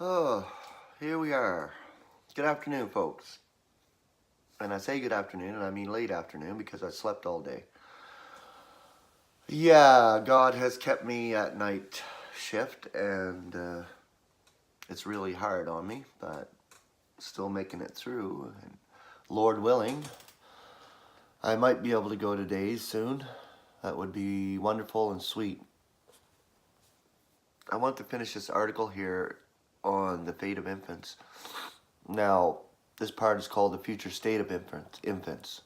Oh, here we are. Good afternoon, folks. And I say good afternoon, and I mean late afternoon because I slept all day. Yeah, God has kept me at night shift, and it's really hard on me, but still making it through. And Lord willing, I might be able to go to days soon. That would be wonderful and sweet. I want to finish this article here on the fate of infants. Now, this part is called the future state of infants.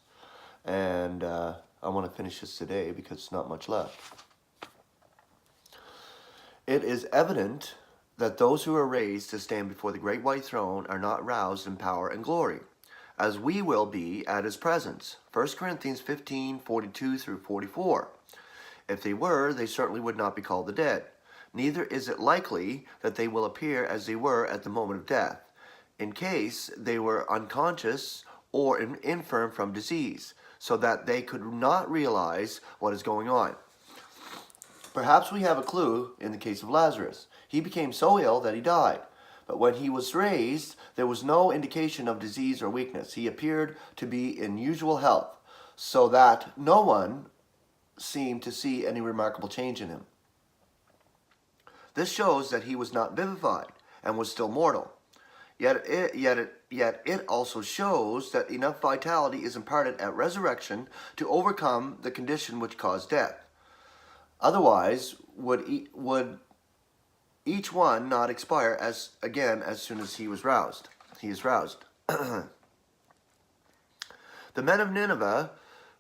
And I want to finish this today because it's not much left. It is evident that those who are raised to stand before the great white throne are not roused in power and glory, as we will be at his presence. 1 Corinthians 15:42 through 44. If they were, they certainly would not be called the dead. Neither is it likely that they will appear as they were at the moment of death, in case they were unconscious or infirm from disease, so that they could not realize what is going on. Perhaps we have a clue in the case of Lazarus. He became so ill that he died. But when he was raised, there was no indication of disease or weakness. He appeared to be in usual health, so that no one seemed to see any remarkable change in him. This shows that he was not vivified and was still mortal. Yet it also shows that enough vitality is imparted at resurrection to overcome the condition which caused death. Otherwise, would each one not expire as soon as he was roused? He is roused. The men of Nineveh,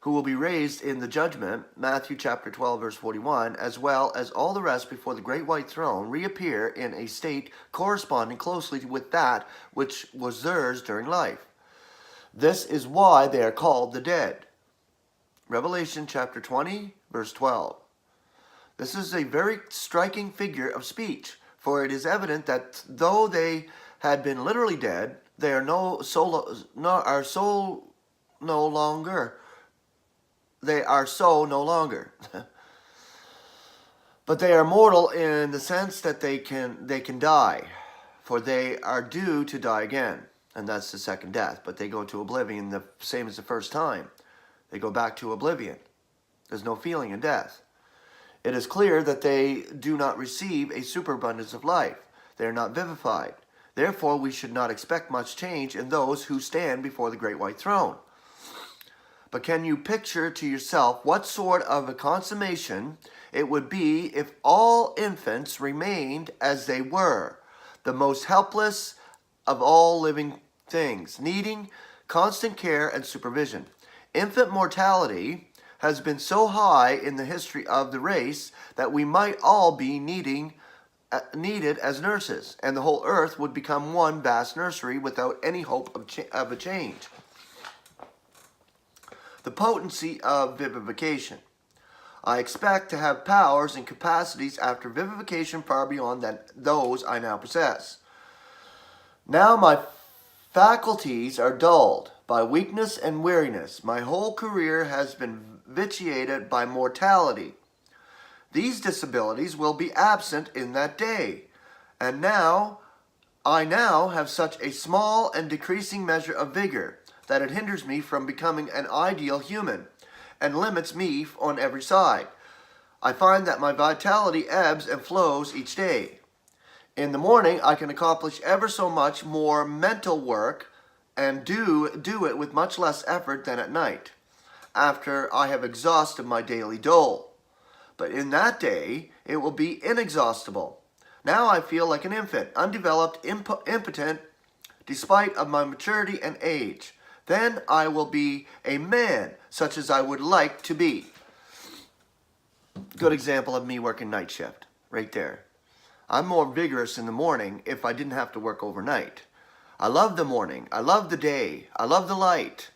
who will be raised in the judgment, Matthew chapter 12, verse 41, as well as all the rest before the great white throne, reappear in a state corresponding closely with that which was theirs during life. This is why they are called the dead. Revelation chapter 20, verse 12. This is a very striking figure of speech, for it is evident that though they had been literally dead, they are so no longer. They are so no longer. But they are mortal in the sense that they can die, for they are due to die again, and that's the second death. But they go to oblivion the same as the first time. They go back to oblivion. There's no feeling in death. It is clear that they do not receive a superabundance of life. They are not vivified. Therefore, we should not expect much change in those who stand before the great white throne. But can you picture to yourself what sort of a consummation it would be if all infants remained as they were, the most helpless of all living things, needing constant care and supervision? Infant mortality has been so high in the history of the race that we might all be needed as nurses, and the whole earth would become one vast nursery without any hope of a change. The potency of vivification. I expect to have powers and capacities after vivification far beyond those I now possess. Now my faculties are dulled by weakness and weariness. My whole career has been vitiated by mortality. These disabilities will be absent in that day. And I now have such a small and decreasing measure of vigor that it hinders me from becoming an ideal human, and limits me on every side. I find that my vitality ebbs and flows each day. In the morning, I can accomplish ever so much more mental work, and do it with much less effort than at night, after I have exhausted my daily dole. But in that day, it will be inexhaustible. Now I feel like an infant, undeveloped, impotent, despite of my maturity and age. Then I will be a man, such as I would like to be. Good example of me working night shift, right there. I'm more vigorous in the morning if I didn't have to work overnight. I love the morning. I love the day. I love the light.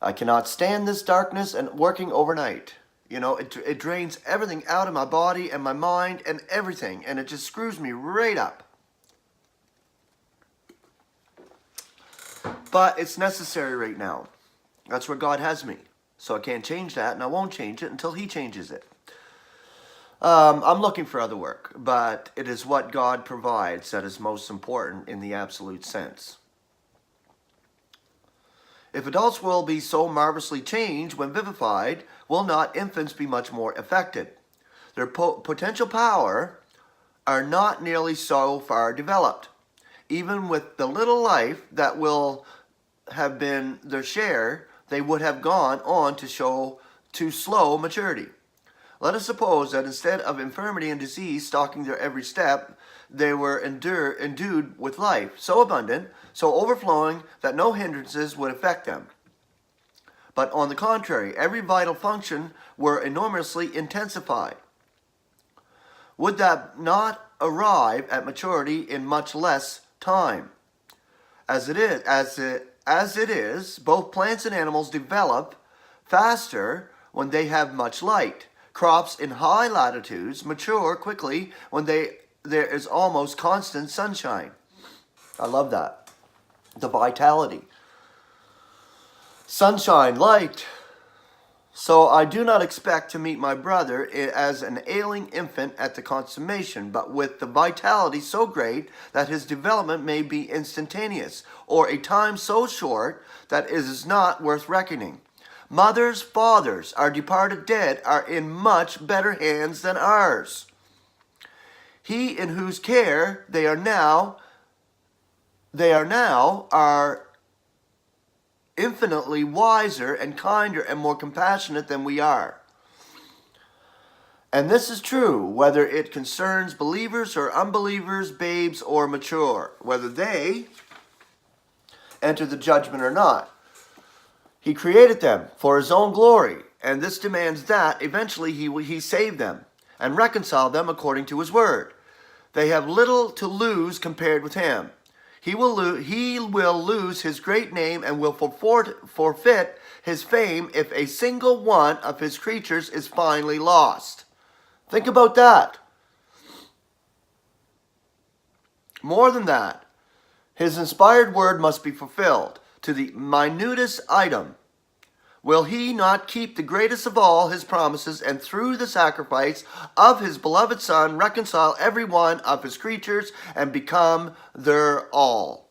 I cannot stand this darkness and working overnight. You know, it drains everything out of my body and my mind and everything, and it just screws me right up. But it's necessary right now. That's where God has me. So I can't change that, and I won't change it until He changes it. I'm looking for other work, but it is what God provides that is most important in the absolute sense. If adults will be so marvelously changed when vivified, will not infants be much more affected? Their potential power are not nearly so far developed. Even with the little life that will have been their share, they would have gone on to show to slow maturity. Let us suppose that instead of infirmity and disease stalking their every step, they were endued with life, so abundant, so overflowing, that no hindrances would affect them. But on the contrary, every vital function were enormously intensified. Would that not arrive at maturity in much less time? As it is, both plants and animals develop faster when they have much light. Crops in high latitudes mature quickly when there is almost constant sunshine. I love that. The vitality. Sunshine, light. So I do not expect to meet my brother as an ailing infant at the consummation, but with the vitality so great that his development may be instantaneous, or a time so short that it is not worth reckoning. Mothers, fathers, our departed dead are in much better hands than ours. He in whose care they are now are infinitely wiser and kinder and more compassionate than we are. And this is true whether it concerns believers or unbelievers, babes or mature, whether they enter the judgment or not. He created them for his own glory, and this demands that eventually he save them and reconcile them according to his word. They have little to lose compared with him. He will lose his great name and will forfeit his fame if a single one of his creatures is finally lost. Think about that. More than that, his inspired word must be fulfilled to the minutest item. Will he not keep the greatest of all his promises, and through the sacrifice of his beloved Son reconcile every one of his creatures and become their all?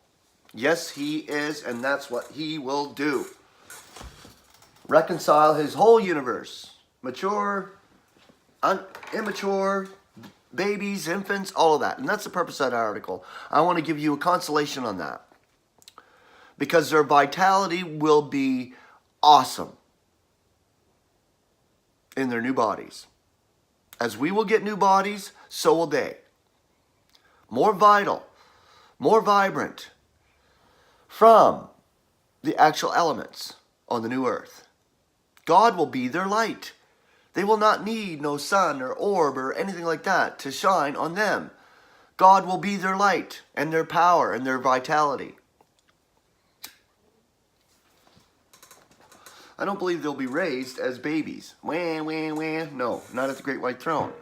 Yes, he is, and that's what he will do. Reconcile his whole universe. Mature, immature, babies, infants, all of that. And that's the purpose of that article. I want to give you a consolation on that, because their vitality will be awesome in their new bodies. As we will get new bodies, so will they. More vital, more vibrant from the actual elements on the new earth. God will be their light. They will not need no sun or orb or anything like that to shine on them. God will be their light and their power and their vitality. I don't believe they'll be raised as babies. Wah, wah, wah. No, not at the Great White Throne.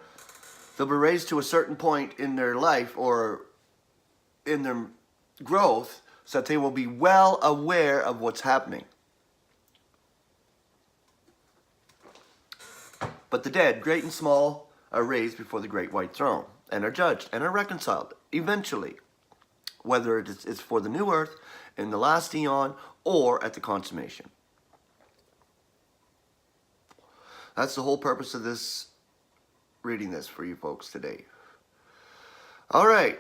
They'll be raised to a certain point in their life or in their growth so that they will be well aware of what's happening. But the dead, great and small, are raised before the Great White Throne and are judged and are reconciled eventually, whether it is for the new earth, in the last eon, or at the consummation. That's the whole purpose of this, reading this for you folks today. All right.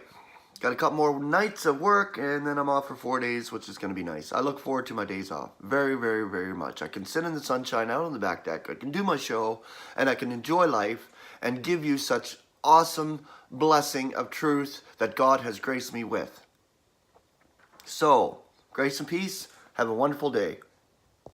Got a couple more nights of work, and then I'm off for 4 days, which is going to be nice. I look forward to my days off very, very, very much. I can sit in the sunshine out on the back deck. I can do my show, and I can enjoy life and give you such awesome blessing of truth that God has graced me with. So, grace and peace. Have a wonderful day.